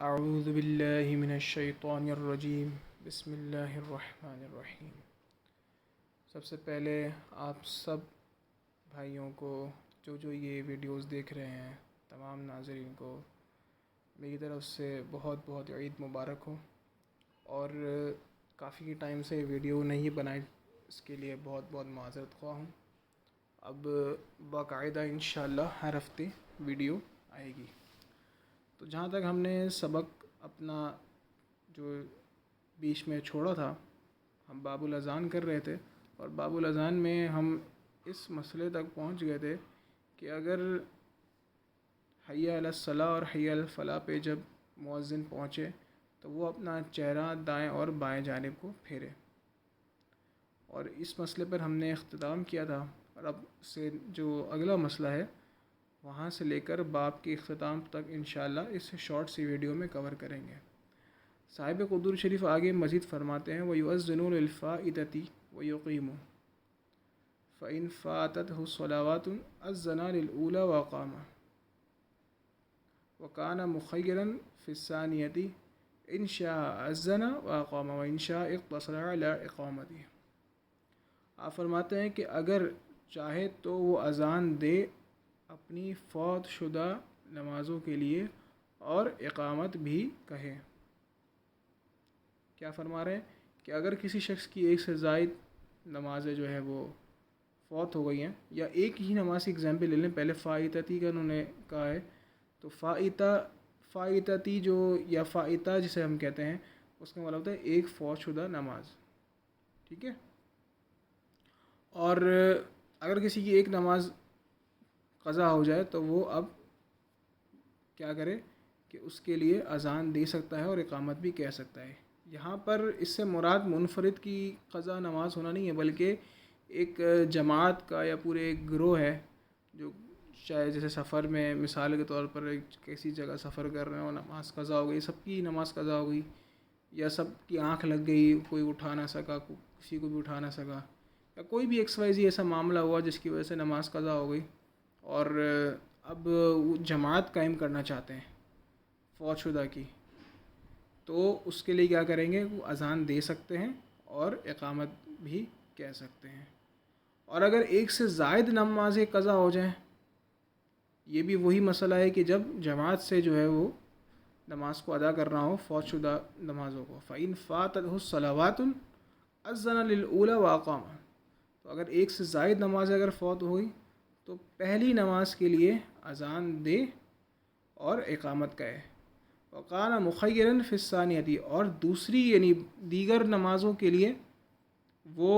اعوذ باللہ من الشیطان الرجیم بسم اللہ الرحمن الرحیم۔ سب سے پہلے آپ سب بھائیوں کو جو یہ ویڈیوز دیکھ رہے ہیں، تمام ناظرین کو میری طرف سے بہت بہت عید مبارک ہو۔ اور کافی ٹائم سے ویڈیو نہیں بنائی، اس کے لیے بہت بہت معذرت خواہ ہوں۔ اب باقاعدہ انشاءاللہ ہر ہفتے ویڈیو آئے گی۔ تو جہاں تک ہم نے سبق اپنا جو بیچ میں چھوڑا تھا، ہم باب الاذان کر رہے تھے، اور باب الاذان میں ہم اس مسئلے تک پہنچ گئے تھے کہ اگر حی علی الصلاۃ اور حی علی الفلاح پہ جب مؤذن پہنچے تو وہ اپنا چہرہ دائیں اور بائیں جانب کو پھیرے، اور اس مسئلے پر ہم نے اختتام کیا تھا۔ اور اب سے جو اگلا مسئلہ ہے وہاں سے لے کر باب کے اختتام تک انشاءاللہ اس شارٹ سی ویڈیو میں کور کریں گے۔ صاحب قدور شریف آگے مزید فرماتے ہیں وَيُؤَذِّنُ لِلْفَائِدَةِ وَيُقِيمُ فَإِنْ فَاتَتْهُ الصَّلَوَاتُ أَذَّنَ لِلْأُولَى وَأَقَامَ وَكَانَ مُخَيَّرًا فِي الثَّانِيَةِ إِنْ شَاءَ أَذَّنَ وَأَقَامَ وَإِنْ شَاءَ اقْتَصَرَ عَلَى إِقَامَتِهِ۔ آپ فرماتے ہیں کہ اگر چاہے تو وہ اذان دے اپنی فوت شدہ نمازوں کے لیے اور اقامت بھی کہے۔ کیا فرما رہے ہیں کہ اگر کسی شخص کی ایک سے زائد نمازیں جو ہے وہ فوت ہو گئی ہیں، یا ایک ہی نماز کی اگزامپل لے لیں، پہلے فائتتی کا انہوں نے کہا ہے، تو فائتتی جو یا فائتہ جسے ہم کہتے ہیں، اس کا مطلب ہوتا ہے ایک فوت شدہ نماز، ٹھیک ہے۔ اور اگر کسی کی ایک نماز قضا ہو جائے تو وہ اب کیا کرے کہ اس کے لیے اذان دے سکتا ہے اور اقامت بھی کہہ سکتا ہے۔ یہاں پر اس سے مراد منفرد کی قضا نماز ہونا نہیں ہے، بلکہ ایک جماعت کا یا پورے ایک گروہ ہے جو شاید جیسے سفر میں مثال کے طور پر کسی جگہ سفر کر رہے ہیں اور نماز قضا ہو گئی، سب کی نماز قضا ہو گئی، یا سب کی آنکھ لگ گئی، کوئی اٹھا نہ سکا، کسی کو بھی اٹھا نہ سکا، یا کوئی بھی ایکس وائی زی ایسا معاملہ ہوا جس کی وجہ سے نماز قضا ہو گئی، اور اب وہ جماعت قائم کرنا چاہتے ہیں فوت شدہ کی، تو اس کے لیے کیا کریں گے؟ وہ اذان دے سکتے ہیں اور اقامت بھی کہہ سکتے ہیں۔ اور اگر ایک سے زائد نمازیں قضا ہو جائیں، یہ بھی وہی مسئلہ ہے کہ جب جماعت سے جو ہے وہ نماز کو ادا کرنا ہو فوت شدہ نمازوں کو، فَإِنْ فَاتَتْهُ الصَّلَوَاتُ أَذَّنَ لِلْأُولَى وَأَقَامَ، تو اگر ایک سے زائد نمازیں اگر فوت ہوئی تو پہلی نماز کے لیے اذان دے اور اقامت کہے، وَكَانَ مُخَيَّرًا فِي الثَّانِيَةِ، اور دوسری یعنی دیگر نمازوں کے لیے وہ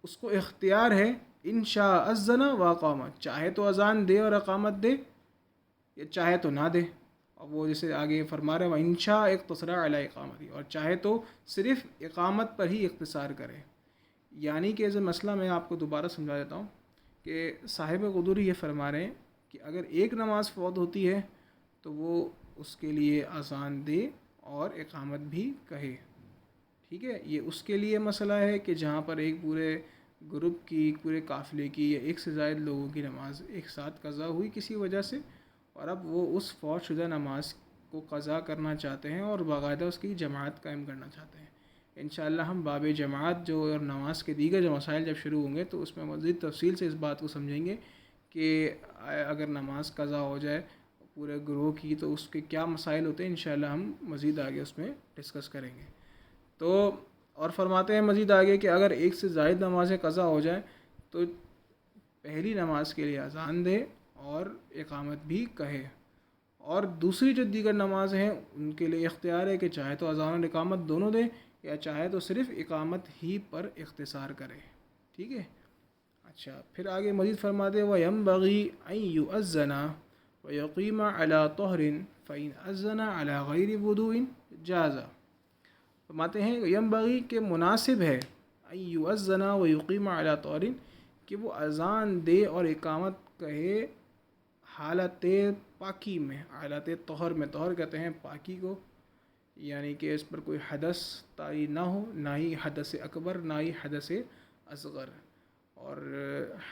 اس کو اختیار ہے، إِنْ شَاءَ أَذَّنَ وَأَقَامَ، چاہے تو اذان دے اور اقامت دے، یا چاہے تو نہ دے، اور وہ جیسے آگے فرما رہے ہیں وَإِنْ شَاءَ اقْتَصَرَ عَلَى إِقَامَتِهِ، اور چاہے تو صرف اقامت پر ہی اختصار کرے۔ یعنی کہ اس مسئلہ میں آپ کو دوبارہ سمجھا دیتا ہوں کہ صاحب قدوری یہ فرما رہے ہیں کہ اگر ایک نماز فوت ہوتی ہے تو وہ اس کے لیے اذان دے اور اقامت بھی کہے، ٹھیک ہے۔ یہ اس کے لیے مسئلہ ہے کہ جہاں پر ایک پورے گروپ کی، پورے قافلے کی یا ایک سے زائد لوگوں کی نماز ایک ساتھ قضا ہوئی کسی وجہ سے، اور اب وہ اس فوت شدہ نماز کو قضا کرنا چاہتے ہیں اور باقاعدہ اس کی جماعت قائم کرنا چاہتے ہیں۔ انشاءاللہ ہم باب جماعت جو اور نماز کے دیگر جو مسائل جب شروع ہوں گے تو اس میں مزید تفصیل سے اس بات کو سمجھیں گے کہ اگر نماز قضا ہو جائے پورے گروہ کی تو اس کے کیا مسائل ہوتے ہیں، انشاءاللہ ہم مزید آگے اس میں ڈسکس کریں گے۔ تو اور فرماتے ہیں مزید آگے کہ اگر ایک سے زائد نمازیں قضا ہو جائیں تو پہلی نماز کے لیے اذان دے اور اقامت بھی کہے، اور دوسری جو دیگر نمازیں ہیں ان کے لیے اختیار ہے کہ چاہے تو اذان اور اقامت دونوں دے، یا چاہے تو صرف اقامت ہی پر اختصار کرے، ٹھیک ہے۔ اچھا، پھر آگے مزید فرماتے ہیں وَيَنْبَغِي أَنْ يُؤَذَّنَ وَيُقِيمَ عَلَى طَهْرٍ فَإِنْ أَذَّنَ عَلَى غَيْرِ وُضُوءٍ جَازَ، فرماتے ہیں ينبغی کہ مناسب ہے أَنْ يُؤَذَّنَ وَيُقِيمَ عَلَى طَهْرٍ کہ وہ اذان دے اور اقامت کہے حالت پاکی میں، حالت طہر میں، طہر کہتے ہیں پاکی کو، یعنی کہ اس پر کوئی حدث طاری نہ ہو، نہ ہی حدث اکبر نہ ہی حدث اصغر۔ اور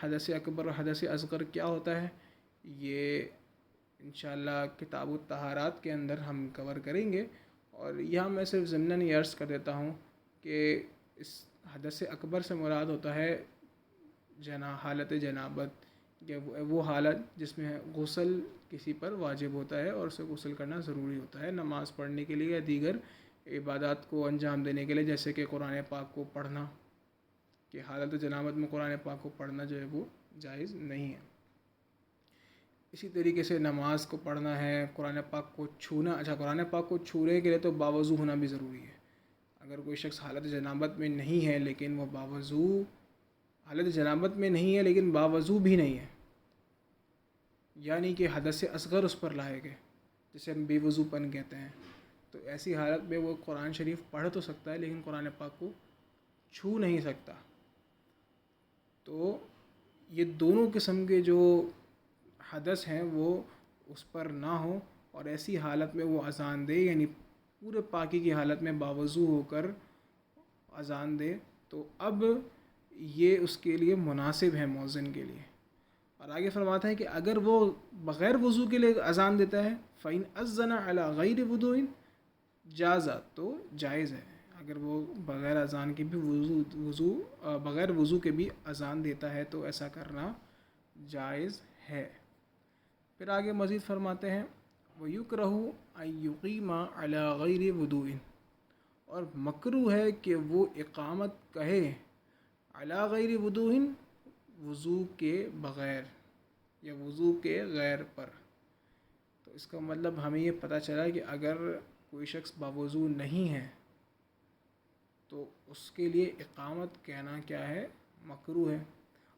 حدث اکبر اور حدث اصغر کیا ہوتا ہے؟ یہ انشاءاللہ کتاب الطہارات کے اندر ہم کور کریں گے. اور یہاں میں صرف ضمناً یہ عرض کر دیتا ہوں کہ اس حدث اکبر سے مراد ہوتا ہے حالت جنابت، یا وہ حالت جس میں غسل کسی پر واجب ہوتا ہے اور اسے غسل کرنا ضروری ہوتا ہے نماز پڑھنے کے لیے یا دیگر عبادات کو انجام دینے کے لیے، جیسے کہ قرآن پاک کو پڑھنا، کہ حالت جنابت میں قرآن پاک کو پڑھنا جو ہے وہ جائز نہیں ہے. اسی طریقے سے نماز کو پڑھنا ہے، قرآن پاک کو چھونا. اچھا، قرآن پاک کو چھونے کے لیے تو باوضو ہونا بھی ضروری ہے. اگر کوئی شخص حالت جنابت میں نہیں ہے لیکن وہ باوضو بھی نہیں ہے، یعنی کہ حدث اصغر اس پر لاحق ہے، جسے ہم بے وضو پن کہتے ہیں، تو ایسی حالت میں وہ قرآن شریف پڑھ تو سکتا ہے لیکن قرآن پاک کو چھو نہیں سکتا. تو یہ دونوں قسم کے جو حدث ہیں وہ اس پر نہ ہوں، اور ایسی حالت میں وہ اذان دے، یعنی پورے پاکی کی حالت میں باوضو ہو کر اذان دے، تو اب یہ اس کے لیے مناسب ہے مؤذن کے لیے. اور آگے فرماتا ہے کہ اگر وہ بغیر وضو کے لیے اذان دیتا ہے فَإِنْ أَذَّنَ عَلَى غَيْرِ وُضُوءٍ جَازَ، تو جائز ہے. اگر وہ بغیر اذان کے بھی بغیر وضو کے بھی اذان دیتا ہے تو ایسا کرنا جائز ہے. پھر آگے مزید فرماتے ہیں وَيُكْرَهُ أَن يُقِيمَ عَلَى غَيْرِ وُضُوءٍ، اور مکروہ ہے کہ وہ اقامت کہے علی غیر وضوء، وضو کے بغیر یا وضو کے غیر پر. تو اس کا مطلب ہمیں یہ پتہ چلا کہ اگر کوئی شخص باوضو نہیں ہے تو اس کے لیے اقامت کہنا کیا ہے؟ مکروہ ہے.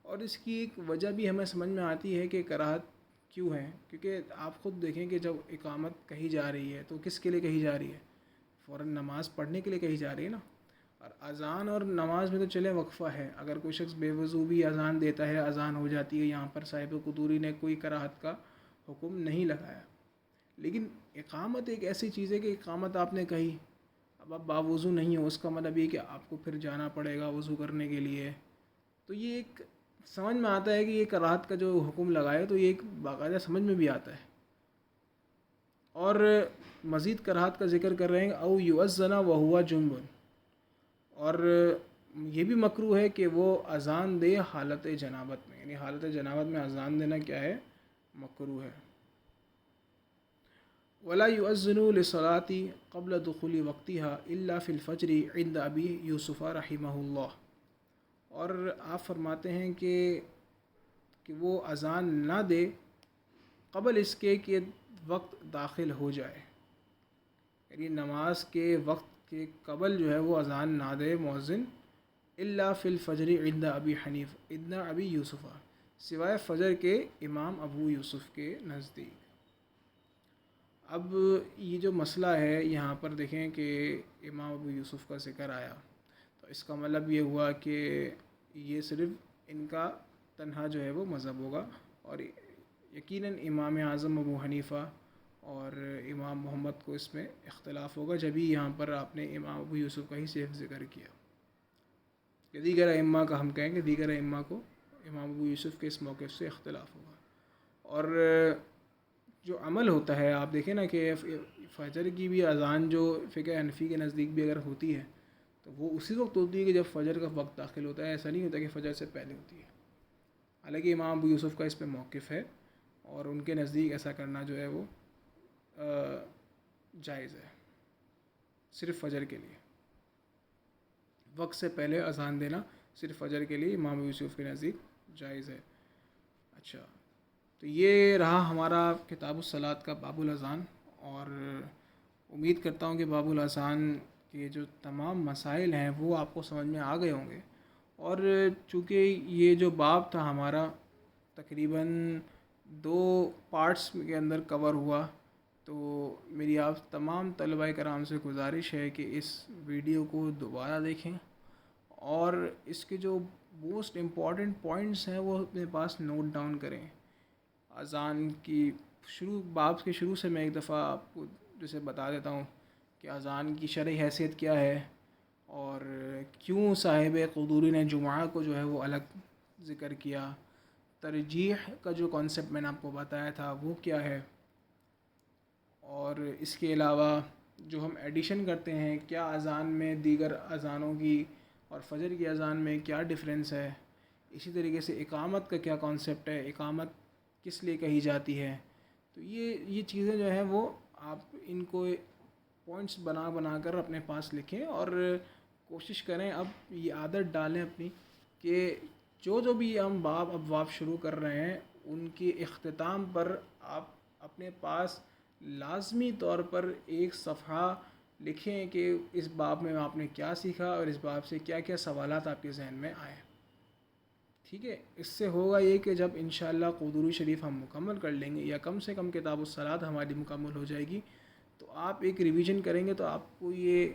اور اس کی ایک وجہ بھی ہمیں سمجھ میں آتی ہے کہ کراہت کیوں ہے، کیونکہ آپ خود دیکھیں کہ جب اقامت کہی جا رہی ہے تو کس کے لیے کہی جا رہی ہے؟ فوراً نماز پڑھنے کے لیے کہی جا رہی ہے نا. اور اذان اور نماز میں تو چلے وقفہ ہے، اگر کوئی شخص بے وضو بھی اذان دیتا ہے اذان ہو جاتی ہے. یہاں پر صاحب قدوری نے کوئی کراہت کا حکم نہیں لگایا. لیکن اقامت ایک ایسی چیز ہے کہ اقامت آپ نے کہی، اب آپ باوضو نہیں ہو، اس کا مطلب یہ کہ آپ کو پھر جانا پڑے گا وضو کرنے کے لیے. تو یہ ایک سمجھ میں آتا ہے کہ یہ کراہت کا جو حکم لگائے تو یہ ایک باقاعدہ سمجھ میں بھی آتا ہے. اور مزید کراہت کا ذکر کر رہے ہیں او یؤذن وہو جنب، اور یہ بھی مکروہ ہے کہ وہ اذان دے حالت جنابت میں، یعنی حالت جنابت میں اذان دینا کیا ہے؟ مکروہ ہے. ولا یؤذن للصلاة قبل دخول وقتها الا فی الفجر عند ابی یوسف رحمہ اللہ. اور آپ فرماتے ہیں کہ وہ اذان نہ دے قبل اس کے کہ وقت داخل ہو جائے، یعنی نماز کے وقت کے قبل جو ہے وہ اذان نہ دے مؤذن، الا فی الفجر عند ابی یوسف، سوائے فجر کے امام ابو یوسف کے نزدیک. اب یہ جو مسئلہ ہے یہاں پر دیکھیں کہ امام ابو یوسف کا ذکر آیا، تو اس کا مطلب یہ ہوا کہ یہ صرف ان کا تنہا جو ہے وہ مذہب ہوگا، اور یقیناً امام اعظم ابو حنیفہ اور امام محمد کو اس میں اختلاف ہوگا، جبھی یہاں پر آپ نے امام ابو یوسف کا ہی صرف ذکر کیا. کہ دیگر ائمہ کا ہم کہیں گے، دیگر ائمہ کو امام ابو یوسف کے اس موقف سے اختلاف ہوگا. اور جو عمل ہوتا ہے آپ دیکھیں نا کہ فجر کی بھی اذان جو فقہ حنفی کے نزدیک بھی اگر ہوتی ہے تو وہ اسی وقت ہوتی ہے کہ جب فجر کا وقت داخل ہوتا ہے، ایسا نہیں ہوتا کہ فجر سے پہلے ہوتی ہے. حالانکہ امام ابو یوسف کا اس پہ موقف ہے اور ان کے نزدیک ایسا کرنا جو ہے وہ جائز ہے، صرف فجر کے لیے وقت سے پہلے اذان دینا صرف فجر کے لیے امام ابو یوسف کے نزدیک جائز ہے. اچھا، تو یہ رہا ہمارا کتاب الصلاۃ کا باب الاذان، اور امید کرتا ہوں کہ باب الاذان کے جو تمام مسائل ہیں وہ آپ کو سمجھ میں آ گئے ہوں گے. اور چونکہ یہ جو باب تھا ہمارا تقریباً 2 پارٹس کے اندر کور ہوا، تو میری آپ تمام طلباء کرام سے گزارش ہے کہ اس ویڈیو کو دوبارہ دیکھیں اور اس کے جو موسٹ امپورٹنٹ پوائنٹس ہیں وہ اپنے پاس نوٹ ڈاؤن کریں. اذان کی باب کے شروع سے میں ایک دفعہ آپ کو جیسے بتا دیتا ہوں کہ اذان کی شرعی حیثیت کیا ہے، اور کیوں صاحب قدوری نے جمعہ کو جو ہے وہ الگ ذکر کیا، ترجیح کا جو کانسیپٹ میں نے آپ کو بتایا تھا وہ کیا ہے، اور اس کے علاوہ جو ہم ایڈیشن کرتے ہیں، کیا اذان میں دیگر اذانوں کی اور فجر کی اذان میں کیا ڈفرینس ہے. اسی طریقے سے اقامت کا کیا کانسیپٹ ہے، اقامت کس لیے کہی جاتی ہے. تو یہ چیزیں جو ہیں وہ آپ ان کو پوائنٹس بنا بنا کر اپنے پاس لکھیں، اور کوشش کریں اب یہ عادت ڈالیں اپنی کہ جو بھی ہم باب ابواب شروع کر رہے ہیں ان کے اختتام پر آپ اپنے پاس لازمی طور پر ایک صفحہ لکھیں کہ اس باب میں آپ نے کیا سیکھا اور اس باب سے کیا کیا سوالات آپ کے ذہن میں آئے. ٹھیک ہے، اس سے ہوگا یہ کہ جب انشاءاللہ قدوری شریف ہم مکمل کر لیں گے یا کم سے کم کتاب الصلاۃ ہماری مکمل ہو جائے گی، تو آپ ایک ریویژن کریں گے تو آپ کو یہ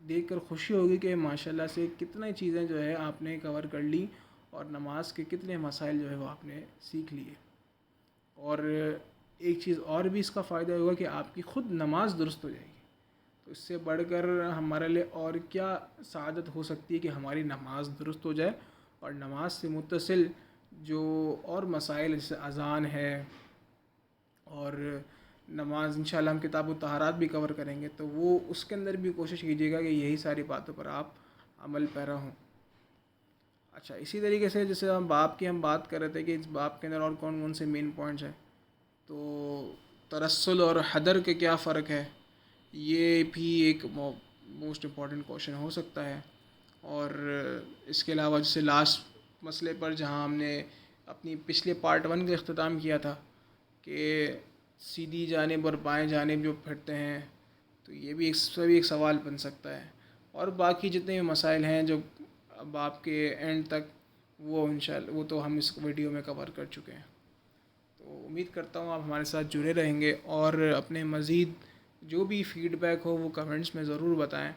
دیکھ کر خوشی ہوگی کہ ماشاءاللہ سے کتنے چیزیں جو ہے آپ نے کور کر لی اور نماز کے کتنے مسائل جو ہے وہ آپ نے سیکھ لیے. اور ایک چیز اور بھی اس کا فائدہ ہوگا کہ آپ کی خود نماز درست ہو جائے گی. تو اس سے بڑھ کر ہمارے لیے اور کیا سعادت ہو سکتی ہے کہ ہماری نماز درست ہو جائے، اور نماز سے متصل جو اور مسائل جیسے اذان ہے، اور نماز انشاءاللہ ہم کتاب الطہارات بھی کور کریں گے، تو وہ اس کے اندر بھی کوشش کیجیے گا کہ یہی ساری باتوں پر آپ عمل پیرا ہوں. اچھا، اسی طریقے سے جیسے ہم بات کر رہے تھے کہ اس باب کے اندر اور کون کون سے مین پوائنٹس ہیں، تو ترسل اور حدر کے کیا فرق ہے، یہ بھی ایک موسٹ امپورٹنٹ کوشچن ہو سکتا ہے. اور اس کے علاوہ جیسے لاسٹ مسئلے پر جہاں ہم نے اپنی پچھلے پارٹ 1 کا اختتام کیا تھا کہ سیدھی جانب اور بائیں جانب جو پھرتے ہیں، تو یہ بھی ایک سوال بن سکتا ہے. اور باقی جتنے بھی مسائل ہیں جو اب آپ کے اینڈ تک، وہ انشاءاللہ وہ تو ہم اس ویڈیو میں کور کر چکے ہیں. تو امید کرتا ہوں آپ ہمارے ساتھ جڑے رہیں گے، اور اپنے مزید جو بھی فیڈ بیک ہو وہ کمنٹس میں ضرور بتائیں.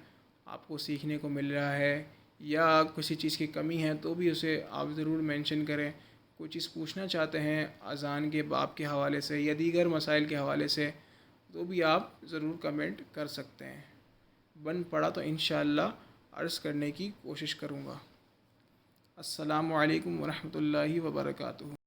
آپ کو سیکھنے کو مل رہا ہے یا کسی چیز کی کمی ہے تو بھی اسے آپ ضرور مینشن کریں. کوئی چیز پوچھنا چاہتے ہیں اذان کے باب کے حوالے سے یا دیگر مسائل کے حوالے سے، تو بھی آپ ضرور کمنٹ کر سکتے ہیں. بن پڑا تو انشاءاللہ عرض کرنے کی کوشش کروں گا. السلام علیکم ورحمۃ اللہ وبرکاتہ.